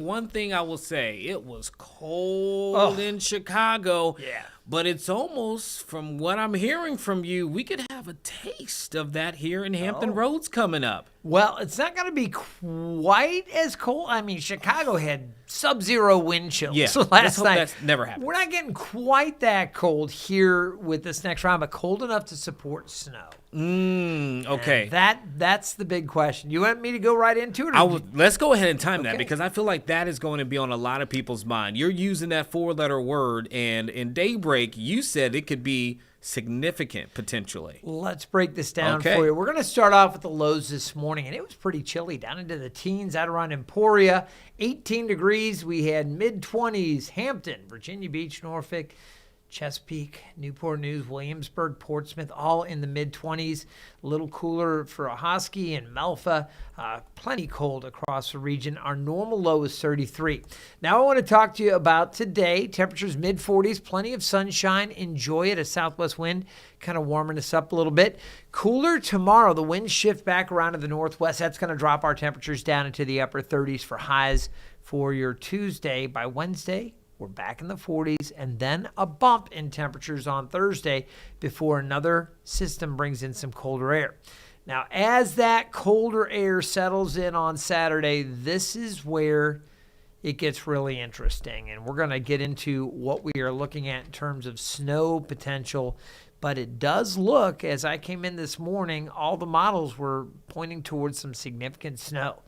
One thing I will say, it was cold in Chicago. Yeah. But it's almost, from what I'm hearing from you, we could have a taste of that here in Hampton Roads coming up. Well, it's not going to be quite as cold. I mean, Chicago had sub-zero wind chills last night. That never happens. We're not getting quite that cold here with this next round, but cold enough to support snow. Okay. And that's the big question. You want me to go right into it? Let's go ahead and time that, because I feel like that is going to be on a lot of people's mind. You're using that four-letter word, and in Daybreak, you said it could be significant potentially. Let's break this down for you. We're going to start off with the lows this morning, and it was pretty chilly down into the teens out around Emporia. 18 degrees. We had mid-20s. Hampton, Virginia Beach, Norfolk, Chesapeake, Newport News, Williamsburg, Portsmouth, all in the mid-20s. A little cooler for Ahoskie and Melfa. Plenty cold across the region. Our normal low is 33. Now I want to talk to you about today. Temperatures mid-40s, plenty of sunshine. Enjoy it. A southwest wind kind of warming us up a little bit. Cooler tomorrow. The winds shift back around to the northwest. That's going to drop our temperatures down into the upper 30s for highs for your Tuesday. By Wednesday, we're back in the 40s, and then a bump in temperatures on Thursday before another system brings in some colder air. Now, as that colder air settles in on Saturday, this is where it gets really interesting, and we're going to get into what we are looking at in terms of snow potential. But it does look, as I came in this morning, all the models were pointing towards some significant snow.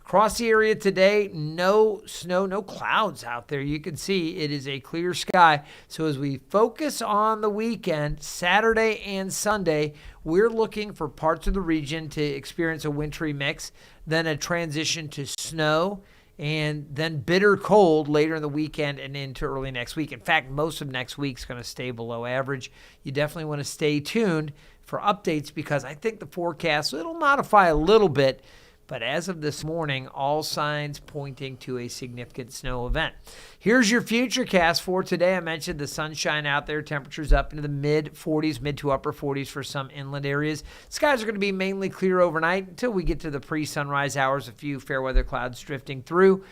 Across the area today, no snow, no clouds out there. You can see it is a clear sky. So as we focus on the weekend, Saturday and Sunday, we're looking for parts of the region to experience a wintry mix, then a transition to snow, and then bitter cold later in the weekend and into early next week. In fact, most of next week's going to stay below average. You definitely want to stay tuned for updates, because I think the forecast, it'll modify a little bit. But as of this morning, all signs pointing to a significant snow event. Here's your futurecast for today. I mentioned the sunshine out there. Temperatures up into the mid-40s, mid to upper 40s for some inland areas. Skies are going to be mainly clear overnight until we get to the pre-sunrise hours. A few fair weather clouds drifting through.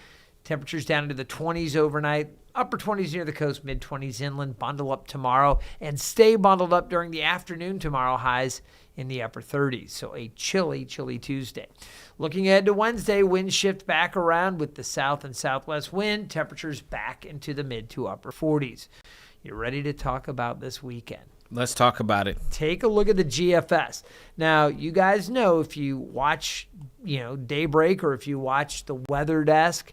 Temperatures down into the 20s overnight. Upper 20s near the coast, mid-20s inland. Bundle up tomorrow and stay bundled up during the afternoon tomorrow. Highs in the upper 30s. So a chilly, chilly Tuesday. Looking ahead to Wednesday, winds shift back around with the south and southwest wind. Temperatures back into the mid to upper 40s. You ready to talk about this weekend? Let's talk about it. Take a look at the GFS. Now, you guys know, if you watch, Daybreak, or if you watch the Weather Desk,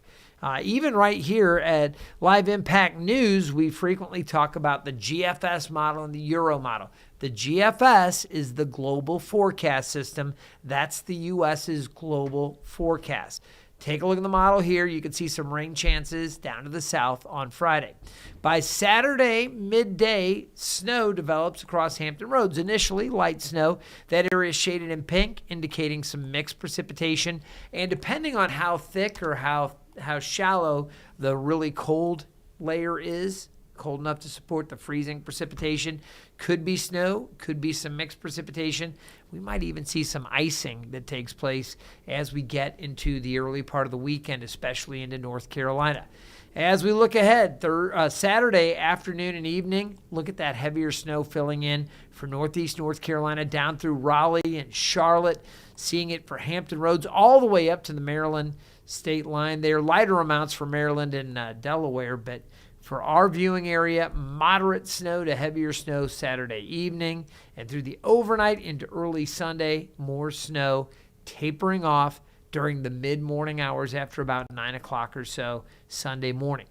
even right here at Live Impact News, we frequently talk about the GFS model and the Euro model. The GFS is the global forecast system. That's the U.S.'s global forecast. Take a look at the model here. You can see some rain chances down to the south on Friday. By Saturday, midday, snow develops across Hampton Roads. Initially, light snow. That area is shaded in pink, indicating some mixed precipitation. And depending on how thick or how shallow the really cold layer is, cold enough to support the freezing precipitation, could be snow, could be some mixed precipitation. We might even see some icing that takes place as we get into the early part of the weekend, especially into North Carolina. As we look ahead, Saturday afternoon and evening, look at that heavier snow filling in for northeast North Carolina down through Raleigh and Charlotte, seeing it for Hampton Roads all the way up to the Maryland state line there. Lighter amounts for Maryland and Delaware, but for our viewing area, moderate snow to heavier snow Saturday evening, and through the overnight into early Sunday, more snow tapering off during the mid-morning hours after about 9 o'clock or so Sunday morning.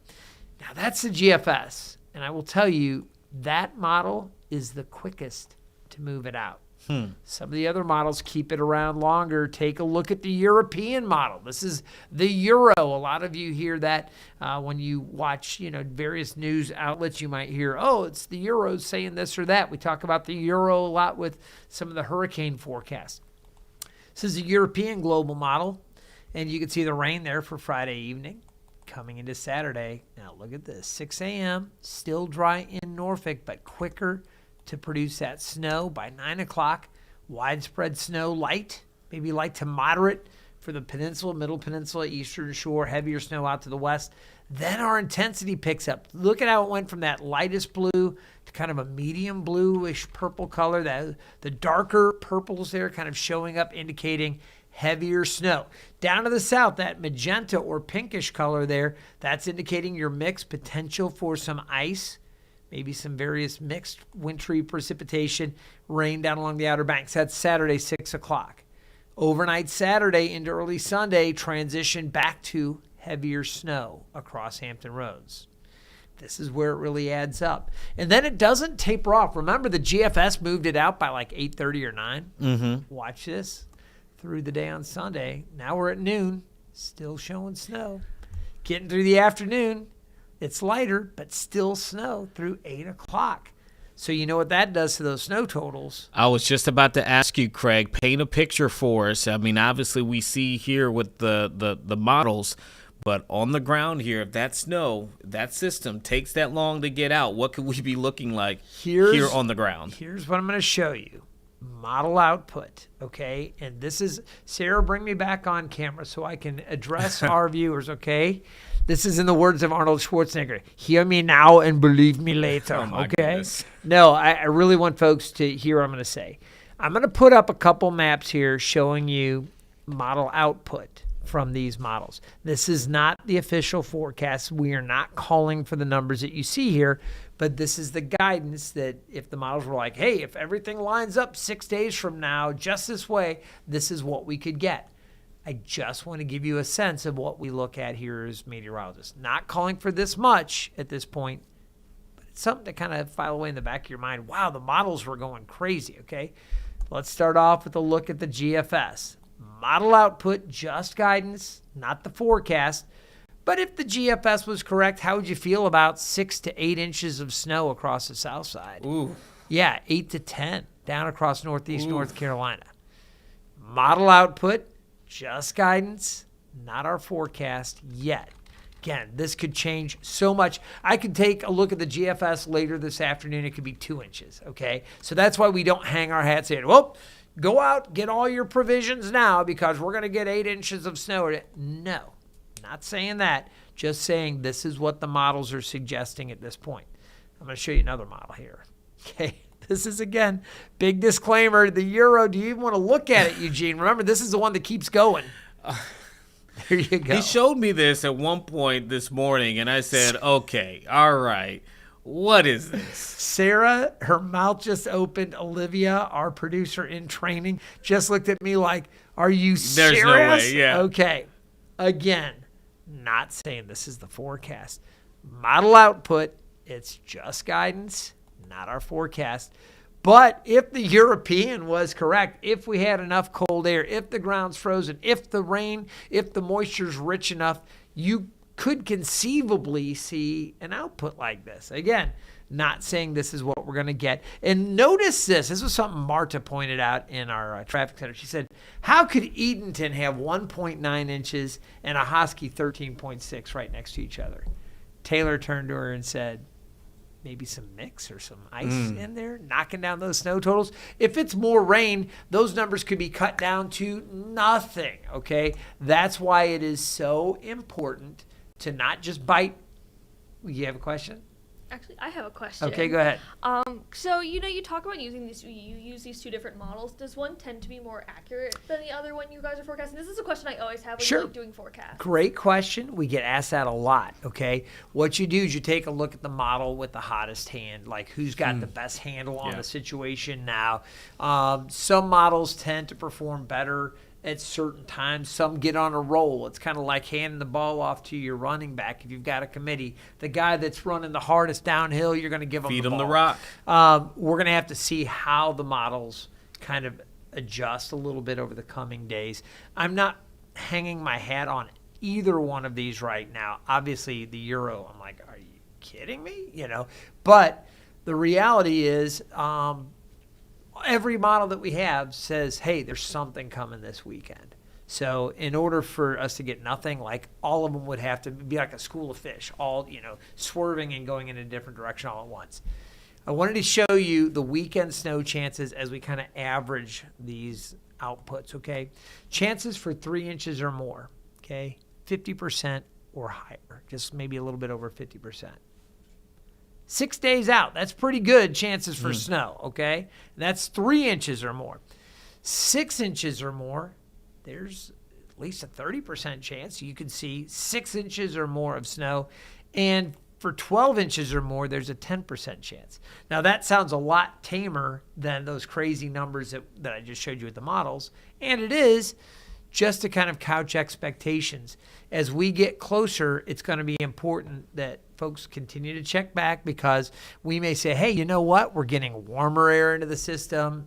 Now, that's the GFS, and I will tell you that model is the quickest to move it out. Some of the other models keep it around longer. Take a look at the European model. This is the Euro. A lot of you hear that when you watch, various news outlets. You might hear, oh, it's the Euro saying this or that. We talk about the Euro a lot with some of the hurricane forecasts. This is a European global model, and you can see the rain there for Friday evening coming into Saturday. Now, look at this. 6 a.m., still dry in Norfolk, but quicker to produce that snow by 9 o'clock. Widespread snow, light, maybe light to moderate for the peninsula, middle peninsula, eastern shore, heavier snow out to the west. Then our intensity picks up. Look at how it went from that lightest blue to kind of a medium bluish purple color. The darker purples there kind of showing up, indicating heavier snow. Down to the south, that magenta or pinkish color there, that's indicating your mixed potential for some ice, maybe some various mixed wintry precipitation, rain down along the Outer Banks. That's Saturday, 6 o'clock. Overnight Saturday into early Sunday, transition back to heavier snow across Hampton Roads. This is where it really adds up. And then it doesn't taper off. Remember, the GFS moved it out by like 8:30 or 9. Mm-hmm. Watch this. Through the day on Sunday. Now we're at noon. Still showing snow. Getting through the afternoon. It's lighter, but still snow through 8 o'clock. So you know what that does to those snow totals. I was just about to ask you, Craig, paint a picture for us. I mean, obviously we see here with the models, but on the ground here, if that snow, that system takes that long to get out, what could we be looking like here on the ground? Here's what I'm going to show you. Model output, okay? And this is, Sarah, bring me back on camera so I can address our viewers, okay? This is in the words of Arnold Schwarzenegger. Hear me now and believe me later, okay? Goodness. No, I really want folks to hear what I'm going to say. I'm going to put up a couple maps here showing you model output from these models. This is not the official forecast. We are not calling for the numbers that you see here, but this is the guidance that if the models were like, hey, if everything lines up 6 days from now just this way, this is what we could get. I just want to give you a sense of what we look at here as meteorologists. Not calling for this much at this point, but it's something to kind of file away in the back of your mind. Wow, the models were going crazy, okay? Let's start off with a look at the GFS. Model output, just guidance, not the forecast. But if the GFS was correct, how would you feel about 6 to 8 inches of snow across the south side? Ooh. Yeah, 8 to 10 down across northeast North Carolina. Model output, just guidance, not our forecast yet. Again, this could change so much. I could take a look at the GFS later this afternoon. It could be 2 inches, okay? So that's why we don't hang our hats in. Well, go out, get all your provisions now because we're going to get 8 inches of snow. No, not saying that. Just saying this is what the models are suggesting at this point. I'm going to show you another model here. Okay, this is, again, big disclaimer. The Euro, do you even want to look at it, Eugene? Remember, this is the one that keeps going. There you go. He showed me this at one point this morning, and I said, okay, all right. What is this? Sarah, her mouth just opened. Olivia, our producer in training, just looked at me like, are you serious? There's no way, yeah. Okay. Again, not saying this is the forecast. Model output, it's just guidance, not our forecast. But if the European was correct, if we had enough cold air, if the ground's frozen, if the rain, if the moisture's rich enough, you could conceivably see an output like this. Again, not saying this is what we're going to get. And notice this. This was something Marta pointed out in our traffic center. She said, how could Edenton have 1.9 inches and a Hosky 13.6 right next to each other? Taylor turned to her and said, maybe some mix or some ice in there, knocking down those snow totals. If it's more rain, those numbers could be cut down to nothing, okay? That's why it is so important to not just bite. You have a question? Actually, I have a question. Okay, go ahead. So, you talk about you use these two different models. Does one tend to be more accurate than the other when you guys are forecasting? This is a question I always have when you're doing forecasts. Great question. We get asked that a lot, okay? What you do is you take a look at the model with the hottest hand, like who's got the best handle on the situation now. Some models tend to perform better at certain times. Some get on a roll. It's kind of like handing the ball off to your running back if you've got a committee. The guy that's running the hardest downhill, you're going to give him the ball. Feed him the rock. We're going to have to see how the models kind of adjust a little bit over the coming days. I'm not hanging my hat on either one of these right now. Obviously, the Euro, I'm like, are you kidding me? But the reality is every model that we have says, hey, there's something coming this weekend. So in order for us to get nothing, like all of them would have to be like a school of fish, all, swerving and going in a different direction all at once. I wanted to show you the weekend snow chances as we kind of average these outputs, okay? Chances for 3 inches or more, okay? 50% or higher, just maybe a little bit over 50%. 6 days out, that's pretty good chances for snow, okay? That's 3 inches or more. 6 inches or more, there's at least a 30% chance you could see 6 inches or more of snow. And for 12 inches or more, there's a 10% chance. Now, that sounds a lot tamer than those crazy numbers that I just showed you with the models. And it is, just to kind of couch expectations. As we get closer, it's going to be important that folks continue to check back, because we may say, hey, you know what? We're getting warmer air into the system,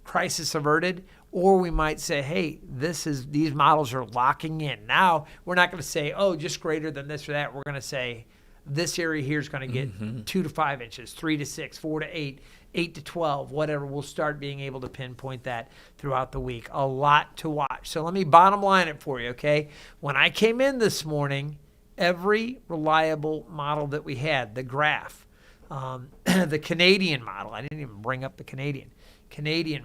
crisis averted. Or we might say, hey, these models are locking in. Now, we're not going to say, oh, just greater than this or that. We're going to say, this area here is going to get 2 to 5 inches, 3 to 6, 4 to 8, 8 to 12, whatever. We'll start being able to pinpoint that throughout the week. A lot to watch. So let me bottom line it for you, okay? When I came in this morning, every reliable model that we had, the graph, the Canadian model, I didn't even bring up the Canadian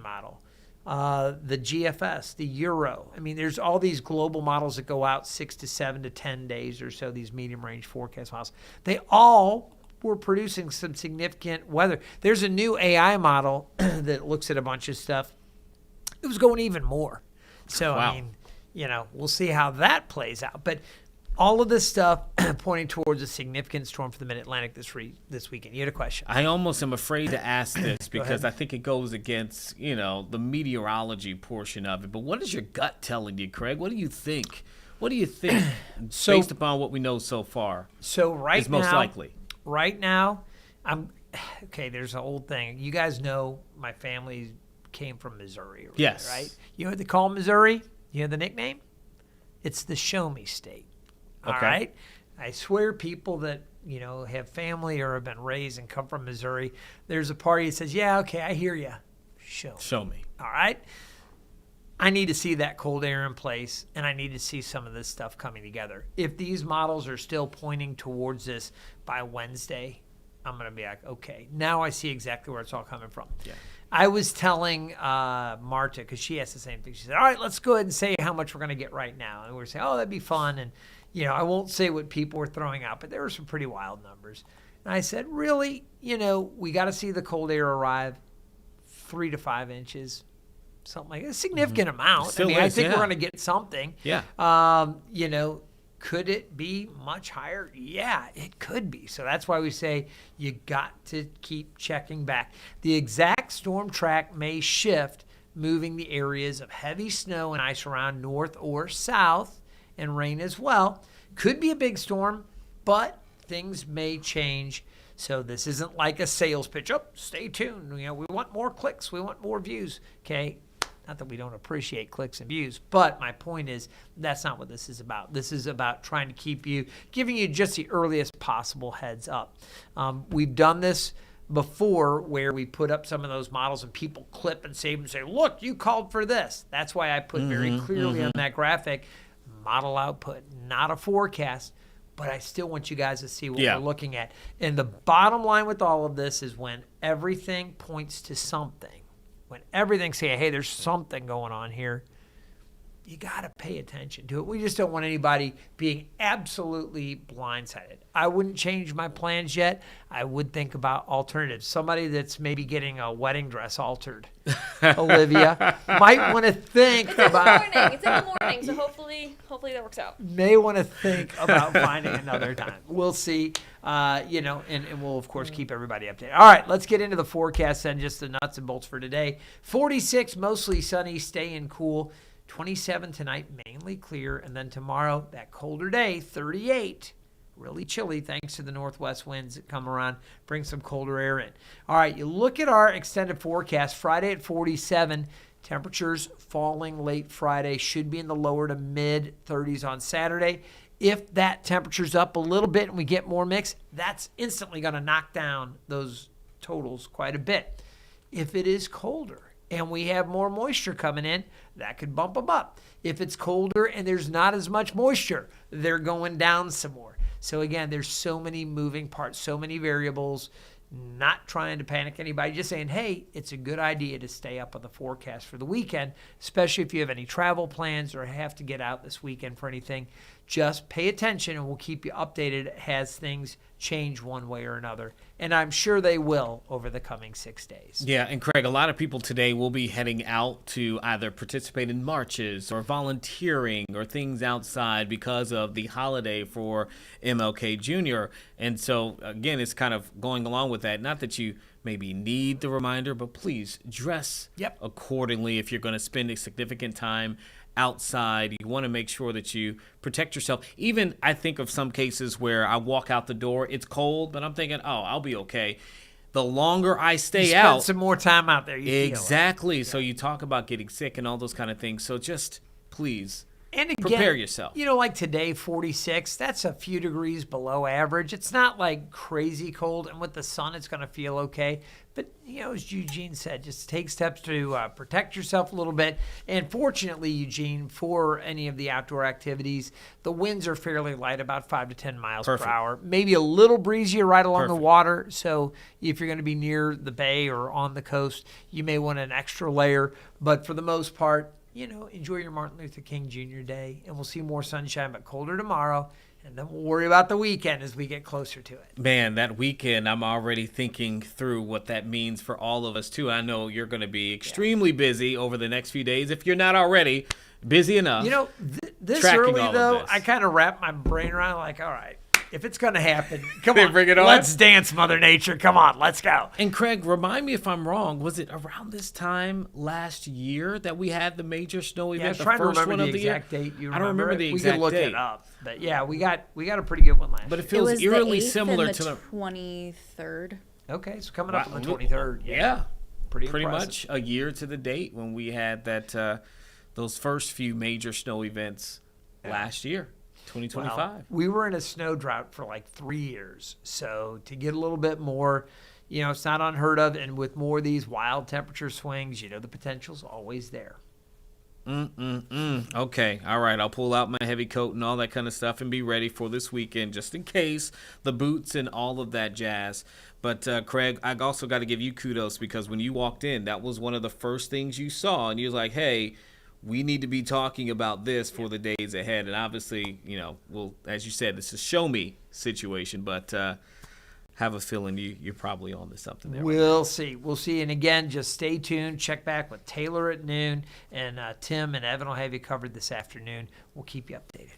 model, the GFS, the Euro. I mean, there's all these global models that go out 6 to 7 to 10 days or so, these medium range forecast models. They all were producing some significant weather. There's a new AI model that looks at a bunch of stuff. It was going even more. So, wow. I mean, we'll see how that plays out. But all of this stuff pointing towards a significant storm for the Mid-Atlantic this weekend. You had a question. I almost am afraid to ask this because I think it goes against, the meteorology portion of it. But what is your gut telling you, Craig? What do you think? Based upon what we know so far? So is most likely. Right now, there's an old thing. You guys know my family came from Missouri. Yes. Right? You know what they call Missouri? You know the nickname? It's the show me state. All right. I swear people that, have family or have been raised and come from Missouri, there's a party that says, yeah, okay, I hear you. Show me. All right. I need to see that cold air in place, and I need to see some of this stuff coming together. If these models are still pointing towards this by Wednesday, I'm going to be like, okay, now I see exactly where it's all coming from. Yeah. I was telling Marta, because she asked the same thing. She said, all right, let's go ahead and say how much we're going to get right now. And we were saying, oh, that'd be fun. And I won't say what people were throwing out, but there were some pretty wild numbers. And I said, really, we got to see the cold air arrive 3 to 5 inches, something like that. A significant amount. I think we're going to get something. Yeah. Could it be much higher? Yeah, it could be. So that's why we say you got to keep checking back. The exact storm track may shift, moving the areas of heavy snow and ice around north or south, and rain as well. Could be a big storm, but things may change. So this isn't like a sales pitch. Oh, stay tuned. We want more clicks. We want more views. Okay. Not that we don't appreciate clicks and views, but my point is that's not what this is about. This is about trying to giving you just the earliest possible heads up. We've done this before where we put up some of those models and people clip and save and say, look, you called for this. That's why I put very clearly on that graphic, model output, not a forecast, but I still want you guys to see what we're looking at. And the bottom line with all of this is when everything points to something, when everything's saying, hey, there's something going on here, you got to pay attention to it. We just don't want anybody being absolutely blindsided. I wouldn't change my plans yet. I would think about alternatives. Somebody that's maybe getting a wedding dress altered, Olivia, might want to think about. It's in the morning, so hopefully that works out. May want to think about finding another time. We'll see. And we'll, of course, keep everybody updated. All right, let's get into the forecast and just the nuts and bolts for today. 46, mostly sunny, staying cool. 27 tonight, mainly clear. And then tomorrow, that colder day, 38. Really chilly thanks to the northwest winds that come around, bring some colder air in. All right, you look at our extended forecast. Friday at 47. Temperatures falling late Friday. Should be in the lower to mid 30s on Saturday. If that temperature's up a little bit and we get more mix, that's instantly going to knock down those totals quite a bit. If it is colder and we have more moisture coming in, that could bump them up. If it's colder and there's not as much moisture, they're going down some more. So again, there's so many moving parts, so many variables. Not trying to panic anybody, just saying, hey, it's a good idea to stay up on the forecast for the weekend, especially if you have any travel plans or have to get out this weekend for anything. Just pay attention, and we'll keep you updated as things change one way or another. And I'm sure they will over the coming 6 days. Yeah, and Craig, a lot of people today will be heading out to either participate in marches or volunteering or things outside because of the holiday for MLK Jr. And so, again, it's kind of going along with that. Not that you maybe need the reminder, but please dress accordingly if you're going to spend a significant time outside. You want to make sure that you protect yourself. Even I think of some cases where I walk out the door, it's cold, but I'm thinking, oh, I'll be okay. The longer I stay out, spend some more time out there. Exactly. So you talk about getting sick and all those kind of things. So just please prepare yourself. Like today, 46, that's a few degrees below average. It's not like crazy cold, and with the sun, it's going to feel okay. But, as Eugene said, just take steps to protect yourself a little bit. And fortunately, Eugene, for any of the outdoor activities, the winds are fairly light, about 5 to 10 miles per hour. Maybe a little breezy right along the water. So if you're going to be near the bay or on the coast, you may want an extra layer. But for the most part, enjoy your Martin Luther King Jr. Day, and we'll see more sunshine, but colder tomorrow. And then we'll worry about the weekend as we get closer to it. Man, that weekend, I'm already thinking through what that means for all of us, too. I know you're going to be extremely busy over the next few days, if you're not already busy enough. This early, though, I kind of wrap my brain around all right, if it's going to happen, come on, bring it on. Let's dance, Mother Nature. Come on, let's go. And Craig, remind me if I'm wrong. Was it around this time last year that we had the major snow event? Yeah, I was trying to remember the exact date. I don't remember the exact date. We can look it up. But yeah, we got a pretty good one last year. But it feels eerily similar to the 23rd. Okay, so coming up on the 23rd. Yeah. Pretty impressive. much a year to the date when we had that those first few major snow events last year. 2025. Well, we were in a snow drought for like 3 years. So to get a little bit more, it's not unheard of. And with more of these wild temperature swings, the potential's always there. Okay. All right. I'll pull out my heavy coat and all that kind of stuff and be ready for this weekend just in case, the boots and all of that jazz. But, Craig, I also got to give you kudos because when you walked in, that was one of the first things you saw. And you was like, hey, we need to be talking about this for the days ahead. And obviously, well, as you said, it's a show me situation, but have a feeling you're probably on to something there. We'll see. And again, just stay tuned. Check back with Taylor at noon, and Tim and Evan will have you covered this afternoon. We'll keep you updated.